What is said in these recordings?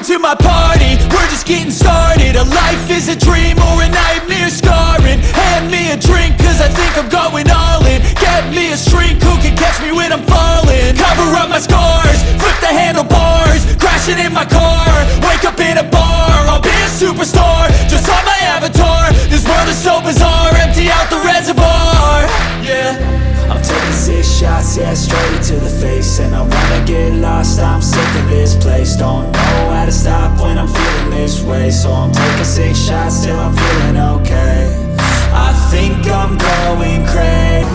to my party, we're just getting started. A life is a dream or a nightmare scarring. Hand me a drink cause I think I'm going all in. Get me a shrink who can catch me when I'm falling. Cover up my scars, flip the handlebars, crashing in my car, wake up in a bar. I'll be a superstar, just on my avatar. This world is so bizarre, empty out the reservoir. Yeah, I'm taking 6 shots, yeah, straight to the face. And I wanna get lost, I'm sick of this place. Don't know how to stop when I'm feeling this way. So I'm taking 6 shots till I'm feeling okay. I think I'm going crazy.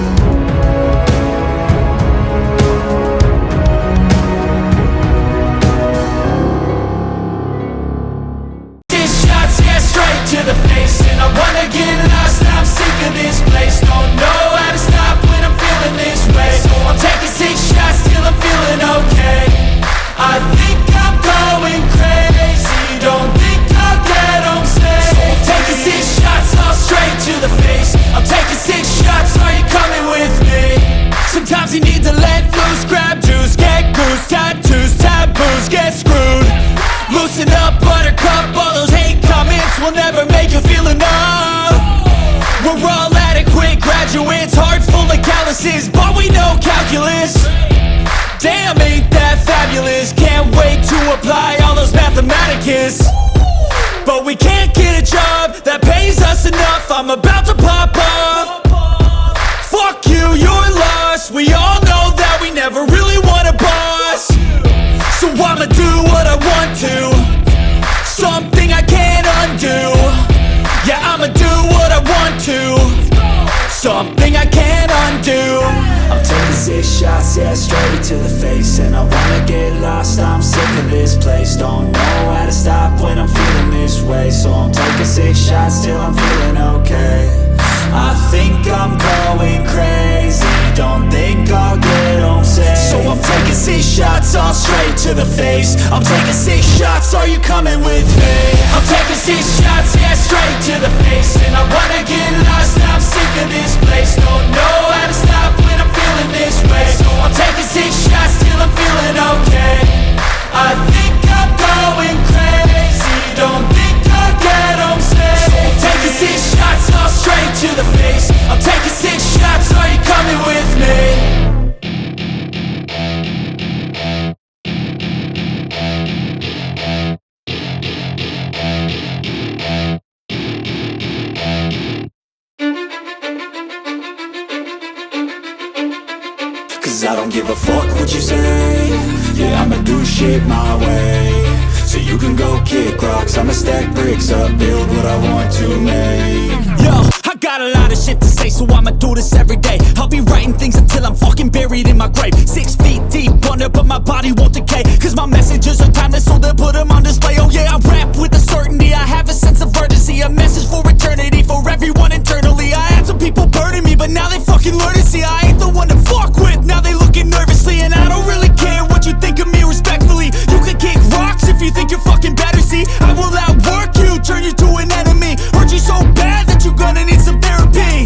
To the face, and I wanna get lost. I'm sick of this place. Don't know how to stop when I'm feeling this way. So I'm taking 6 shots till I'm feeling okay. I think I'm going crazy. Don't think I'll get home safe. So I'm taking 6 shots all straight to the face. I'm taking 6 shots. Are you coming with me? Sometimes you need to let loose, grab juice, get goose, tattoos, taboos, get screwed. Loosen up, buttercup, all those hate comments will never make you feel enough. We're all adequate graduates, heart full of calluses, but we know calculus. Damn, ain't that fabulous? Can't wait to apply all those mathematicus. But we can't get a job that pays us enough. I'm about to pop off. Fuck you, you're lost. We all know that we never really want a boss. So I'ma do what I want to, something I can't undo. Yeah, I'ma do what I want to, something I can't undo. I'm taking 6 shots, yeah, straight to the face. And I wanna get lost, I'm sick of this place. Don't know how to stop when I'm feeling this way. So I'm taking 6 shots till I'm feeling okay. I think I'm going crazy. Don't think I'll get home safe. So I'm taking 6 shots all straight to the face. I'm taking 6 shots, are you coming with me? I'm taking 6 shots, yeah, straight to the face. And I wanna get lost, I'm sick of this place. Don't know how to stop when I'm feeling this way. So I'm taking 6 shots till I'm feeling okay. I think I'm going crazy. Don't think I'll get home safe. So I'm taking 6 shots all straight to the face. I'm taking 6 shots, are you coming with me? Cause I don't give a fuck what you say. Yeah, I'ma do shit my way. So you can go kick rocks, I'ma stack bricks up, build what I want to make. Yo, I got a lot of shit to say, so I'ma do this every day. I'll be writing things until I'm fucking buried in my grave. 6 feet deep under, but my body won't decay. Cause my messages are timeless, so they'll put them on display. Oh yeah, I rap with a certainty, I have a sense of urgency. A message for eternity, for everyone internally. I had some people burning me, but now they fucking learn to see I ain't the one to fuck with, now they looking nervously. And I don't really care what you think of me respectfully. You can kick rocks if you think you're fucking better, see. I will outwork you, turn you to an enemy. Hurt you so bad that you're gonna need some therapy.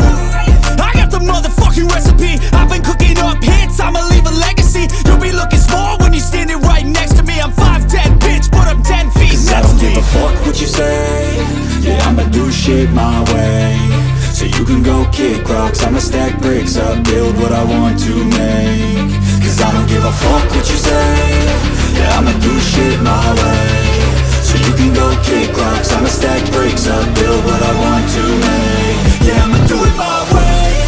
I got the motherfucking recipe. I've been cooking up hits, I'ma leave a legacy. You'll be looking small when you're standing right next to me. I'm 5'10", bitch, but I'm 10 feet next to me. I don't give a fuck what you say. Yeah, I'ma do shit my way. So you can go kick rocks, I'ma stack bricks up, build what I want to make. Cause I don't give a fuck what you say. Yeah, I'ma do shit my way. So you can go kick rocks, I'ma stack bricks up, build what I want to make. Yeah, I'ma do it my way.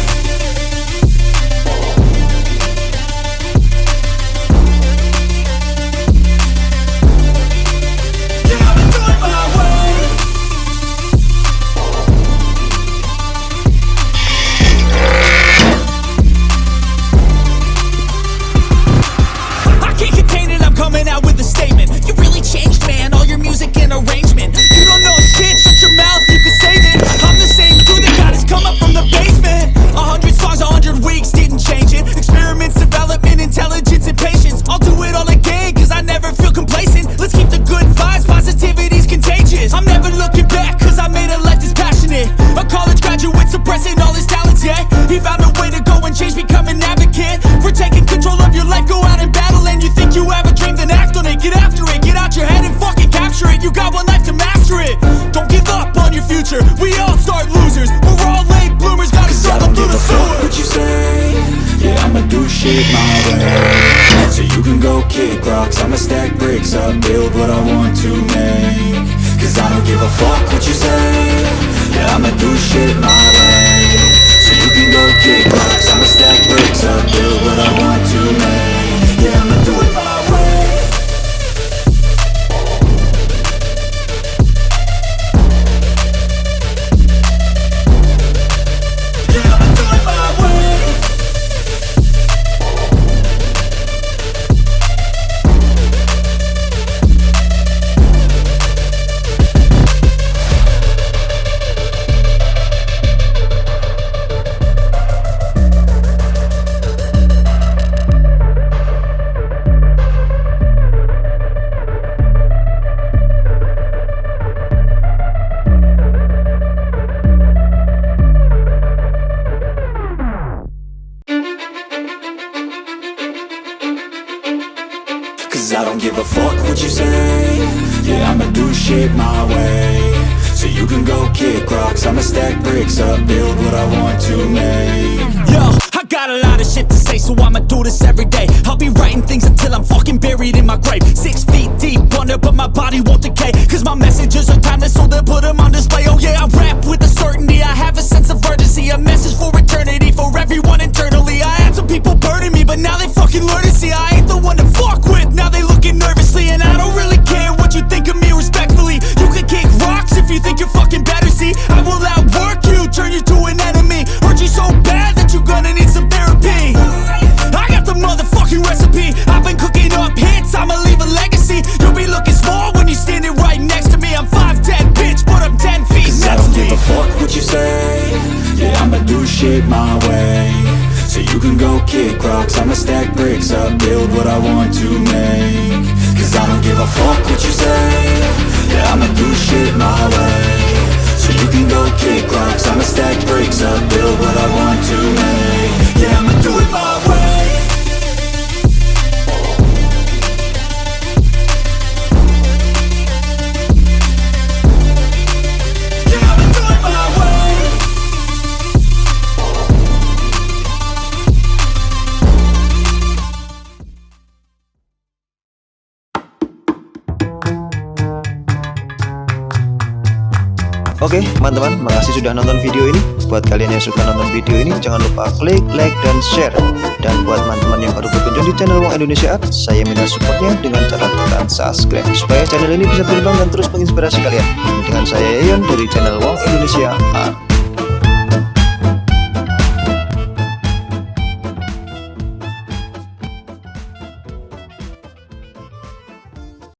Statement. You really changed, man, all your music and arrangement. You don't know shit, shut your mouth, you can say future. We all start losers, we're all late bloomers, gotta struggle through the sewer. What you say, yeah, I'ma do shit my way. So you can go kick rocks, I'ma stack bricks up, build what I want to make. Cause I don't give a fuck what you say, yeah, I'ma do shit my way. So you can go kick rocks, I'ma stack bricks up, build what I want to make. Yeah, I'ma do it my way. Yeah, I'ma do it my way. Cause I don't give a fuck what you say, yeah, I'ma do shit my way. So you can go kick rocks, I'ma stack bricks up, build what I want to make. Yo, I got a lot of shit to say, so I'ma do this every day. I'll be writing things until I'm fucking buried in my grave. 6 feet deep under, but my body won't decay. Cause my messages are timeless, so they'll put them on display. Oh yeah, I rap with a certainty, I have a sense of urgency. A message for eternity, for everyone internally. I had some people burning me, but now they fucking learn to see I ain't the one to fuck with. Now they looking nervously, and I don't really care what you think of me respectfully. You can kick rocks if you think you're fucking better, see. I will outwork you, turn you to an enemy. Hurt you so bad that you're gonna need some therapy. I got the motherfucking recipe, I've been cooking up hits, I'ma leave a legacy. You'll be looking small when you're standing right next to me. I'm 5'10", bitch, but I'm 10 feet Cause I don't give a fuck what you say, yeah, I'ma do shit my way. So you can go kick rocks, I'ma stack bricks up, build what I want to make. Cause I don't give a fuck what you say, yeah, I'ma do shit my way. So you can go kick rocks, I'ma stack bricks up, build what I want to make. Yeah, I'ma do it my way. Yeah, I'ma do it my way. Oke, teman-teman, makasih sudah nonton video ini. Buat kalian yang suka nonton video ini, jangan lupa klik, like, dan share. Dan buat teman-teman yang baru berkunjung di channel Wong Indonesia Art, saya minta supportnya dengan cara tekan subscribe supaya channel ini bisa berkembang dan terus menginspirasi kalian. Dengan saya Yayon dari channel Wong Indonesia Art.